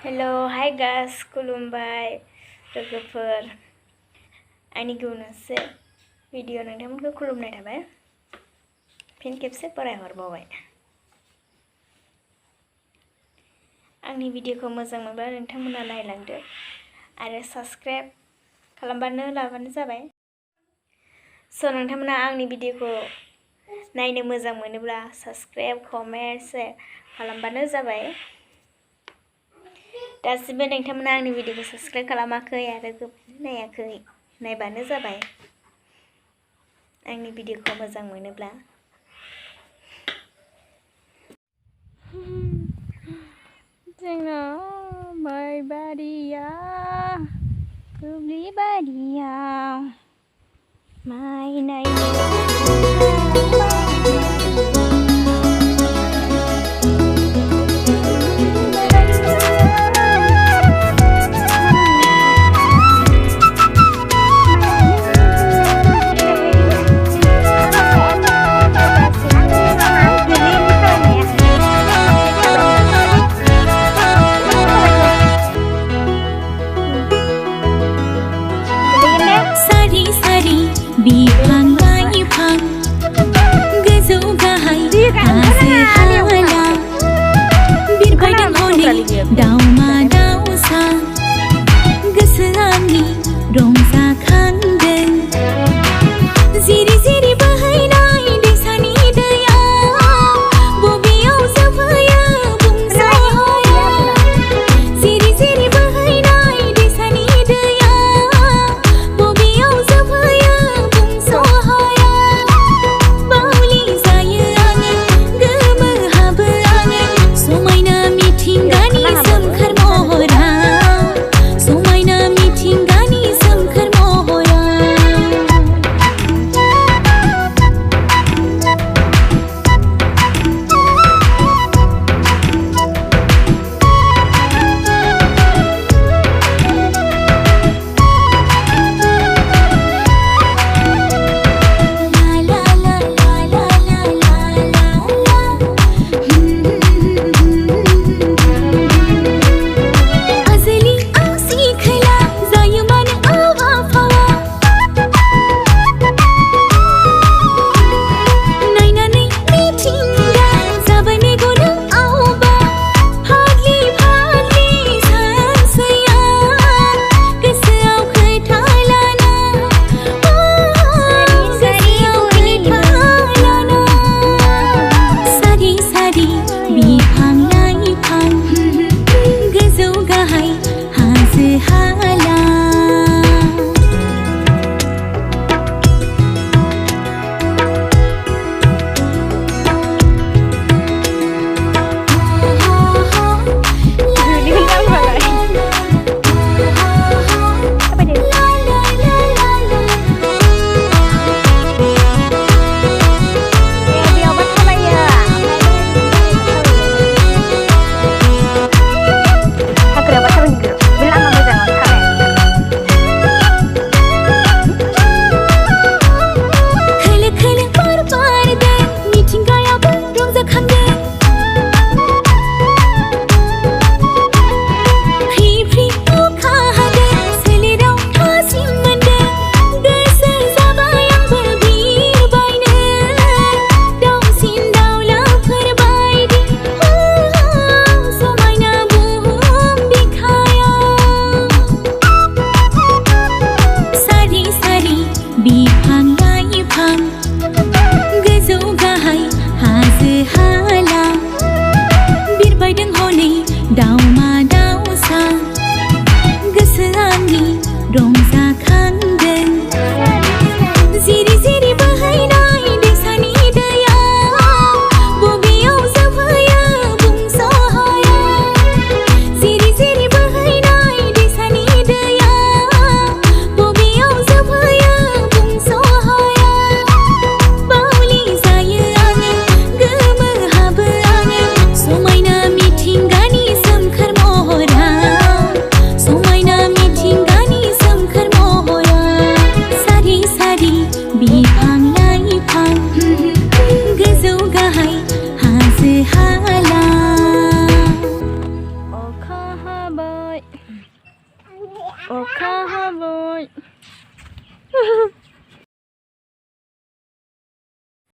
Hello, hi guys, खुलुमबाय लोगोफोर आंनि गुबुनसे भिडिअ नोंथांमोनखौ खुलुमनाय थाबाय फिन खेबसे फरायहरबावबाय आंनि भिडिअखौ मोजां मोनब्ला नोंथांमोना नायलांदो आरो साबस्क्राइब लाबानो जाबाय स' नोंथांमोना आंनि भिडिअखौ नायनो मोजां मोनोब्ला साबस्क्राइब कमेन्ट शेयार खालामबानो जाबाय दासिमबो नोंथांमोना आंनि भिडिअखौ साबस्क्राइब खालामाखै आरो नायाखै नायबानो जाबाय आंनि भिडिअखौ मोजां मोनोब्ला जोंना माइ बारिया दुब्लिबारियाव माइ नायनो Sari sari bifang अखा हाबाय